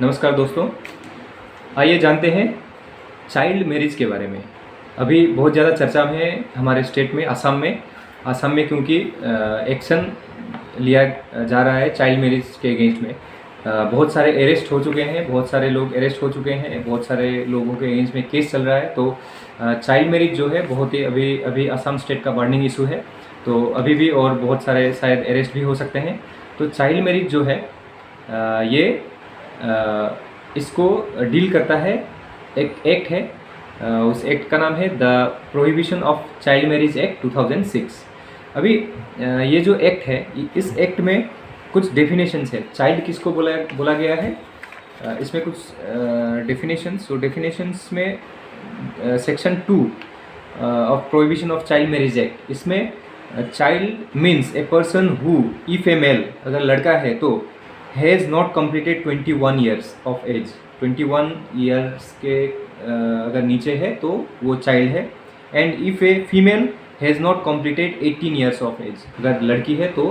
नमस्कार दोस्तों, आइए जानते हैं चाइल्ड मैरिज के बारे में। अभी बहुत ज़्यादा चर्चा में है हमारे स्टेट में, आसाम में क्योंकि एक्शन लिया जा रहा है चाइल्ड मैरिज के अगेंस्ट में। बहुत सारे अरेस्ट हो चुके हैं, बहुत सारे लोग अरेस्ट हो चुके हैं, बहुत सारे लोगों के अगेंस्ट में केस चल रहा है। तो चाइल्ड मैरिज जो है बहुत ही अभी आसाम स्टेट का बर्निंग इशू है। तो अभी भी और बहुत सारे शायद अरेस्ट भी हो सकते हैं। तो चाइल्ड मैरिज जो है ये इसको डील करता है, एक एक्ट है, उस एक्ट का नाम है the prohibition of child marriage act 2006। अभी ये जो एक्ट है, इस एक्ट में कुछ डेफिनेशंस है। चाइल्ड किसको बोला गया है, इसमें कुछ डेफिनेशंस। तो डेफिनेशंस में section 2 of prohibition of child marriage act, इसमें child means a person who, if a male, अगर लड़का है तो has not completed 21 years of age, 21 years के अगर नीचे है तो वो चाइल्ड है। And if a female has not completed 18 years of age, अगर लड़की है तो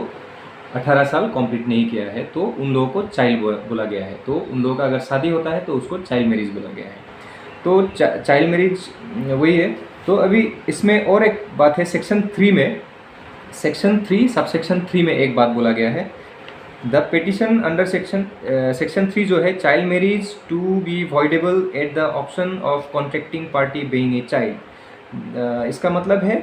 18 साल कंप्लीट नहीं किया है तो उन लोगों को चाइल्ड बोला गया है। तो उन लोगों का अगर शादी होता है तो उसको चाइल्ड मैरिज बोला गया है। तो चाइल्ड मैरिज वही है। तो अभी इसमें और एक बात है, सेक्शन 3 में, सेक्शन 3 सबसेक्शन 3 में एक बात बोला गया है, द पिटिशन अंडर सेक्शन 3 जो है, child marriage to be voidable at the option of contracting party being a child. इसका मतलब है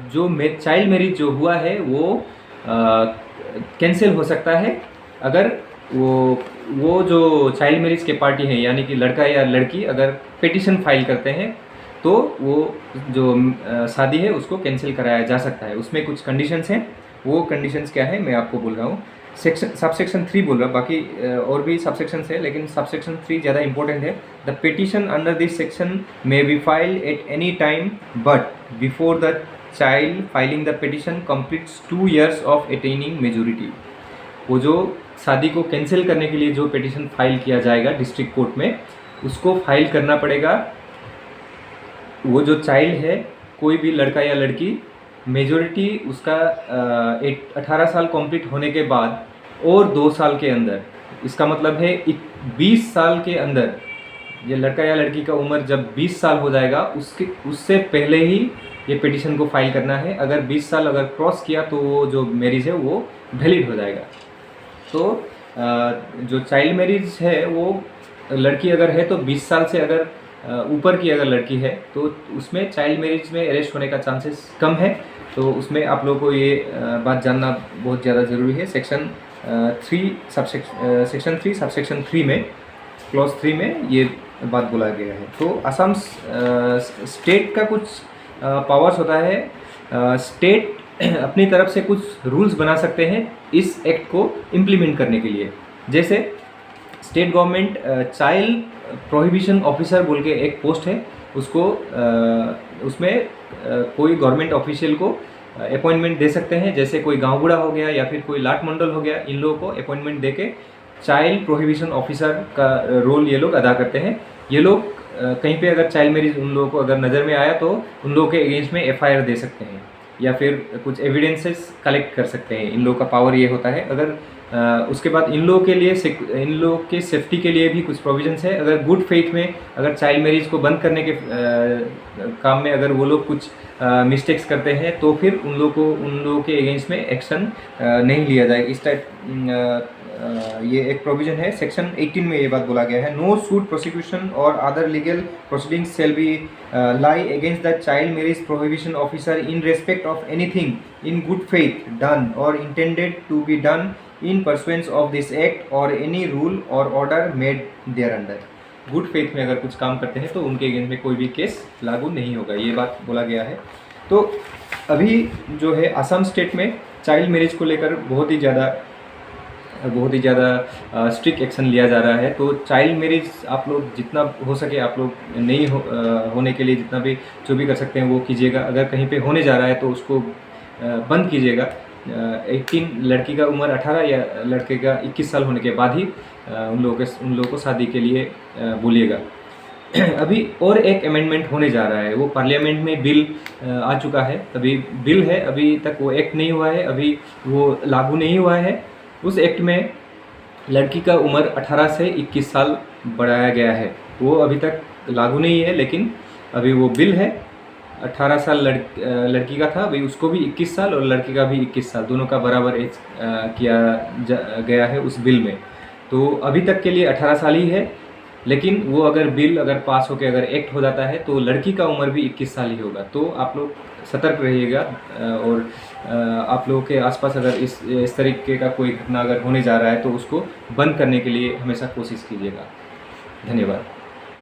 जो चाइल्ड मैरिज जो हुआ है वो कैंसिल हो सकता है अगर वो जो चाइल्ड मैरिज के पार्टी है, यानी कि लड़का या लड़की अगर पिटिशन फाइल करते हैं तो वो जो शादी है उसको कैंसिल कराया जा सकता है। उसमें कुछ कंडीशंस हैं, वो कंडीशंस क्या है मैं आपको बोल रहा हूँ। सबसेक्शन 3 बोल रहा हूँ, बाकी और भी सबसेक्शंस है लेकिन सबसेक्शन 3 ज़्यादा इंपॉर्टेंट है। The petition under this section may be filed at any time but before the child filing the petition completes 2 years of attaining majority. वो जो शादी को कैंसिल करने के लिए जो पिटिशन फाइल किया जाएगा डिस्ट्रिक्ट कोर्ट में, उसको फाइल करना पड़ेगा। वो जो चाइल्ड है, कोई भी लड़का या लड़की, मेजॉरिटी उसका 18 साल कंप्लीट होने के बाद और 2 साल के अंदर, इसका मतलब है 20 साल के अंदर, ये लड़का या लड़की का उम्र जब 20 साल हो जाएगा उससे पहले ही ये पिटिशन को फाइल करना है। अगर 20 साल अगर क्रॉस किया तो वो जो मैरिज है वो वैलिड हो जाएगा। तो जो चाइल्ड मैरिज है वो लड़की अगर है तो 20 साल से अगर ऊपर की अगर लड़की है तो उसमें चाइल्ड मैरिज में अरेस्ट होने का चांसेस कम है। तो उसमें आप लोगों को ये बात जानना बहुत ज़्यादा ज़रूरी है। सेक्शन 3 सबसेक्शन 3 में, क्लॉज 3 में ये बात बोला गया है। तो असम स्टेट का कुछ पावर्स होता है। स्टेट अपनी तरफ से कुछ रूल्स बना सकते हैं इस एक्ट को इम्प्लीमेंट करने के लिए। जैसे state government child prohibition officer बोल के एक पोस्ट है, उसको उसमें कोई गवर्नमेंट ऑफिशियल को अपॉइंटमेंट दे सकते हैं। जैसे कोई गांव बूढ़ा हो गया या फिर कोई लाट मंडल हो गया, इन लोगों को अपॉइंटमेंट देके चाइल्ड प्रोहिबिशन ऑफिसर का रोल ये लोग अदा करते हैं। ये लोग कहीं पे अगर चाइल्ड मैरिज उन लोगों को अगर नज़र में आया तो उन लोगों के अगेंस्ट में FIR दे सकते हैं या फिर कुछ एविडेंसेस कलेक्ट कर सकते हैं। इन लोगों का पावर ये होता है। अगर उसके बाद इन लोगों के लिए, इन लोगों के सेफ्टी के लिए भी कुछ प्रोविजंस है। अगर गुड फेथ में अगर चाइल्ड मैरिज को बंद करने के काम में अगर वो लोग कुछ मिस्टेक्स करते हैं तो फिर उन लोगों के अगेंस्ट में एक्शन नहीं लिया जाएगा। इस टाइप ये एक प्रोविजन है। सेक्शन 18 में ये बात बोला गया है, no suit prosecution or other legal proceedings shall be lie against the child marriage prohibition officer in respect of anything in good faith done or intended to be done in pursuance of this act or any rule or order made thereunder. Good faith में अगर कुछ काम करते हैं तो उनके against में कोई भी केस लागू नहीं होगा, ये बात बोला गया है। तो अभी जो है असम स्टेट में चाइल्ड मैरिज को लेकर बहुत ही ज़्यादा स्ट्रिक्ट एक्शन लिया जा रहा है। तो चाइल्ड मैरिज आप लोग जितना हो सके आप लोग नहीं होने के लिए जितना भी जो भी कर सकते हैं वो कीजिएगा। अगर कहीं पे होने जा रहा है तो उसको बंद कीजिएगा। 18 लड़की का उम्र 18 या लड़के का 21 साल होने के बाद ही उन लोगों को शादी के लिए बोलिएगा। अभी और एक अमेंडमेंट होने जा रहा है, वो पार्लियामेंट में बिल आ चुका है। अभी बिल है, अभी तक वो एक्ट नहीं हुआ है, अभी वो लागू नहीं हुआ है। उस एक्ट में लड़की का उम्र 18 से 21 साल बढ़ाया गया है। वो अभी तक लागू नहीं है, लेकिन अभी वो बिल है। 18 साल लड़की का था, अभी उसको भी 21 साल और लड़की का भी 21 साल, दोनों का बराबर एज किया गया है उस बिल में। तो अभी तक के लिए 18 साल ही है, लेकिन वो अगर बिल अगर पास होकर अगर एक्ट हो जाता है तो लड़की का उम्र भी 21 साल ही होगा। तो आप लोग सतर्क रहिएगा, और आप लोगों के आसपास अगर इस तरीके का कोई घटना अगर होने जा रहा है तो उसको बंद करने के लिए हमेशा कोशिश कीजिएगा। धन्यवाद।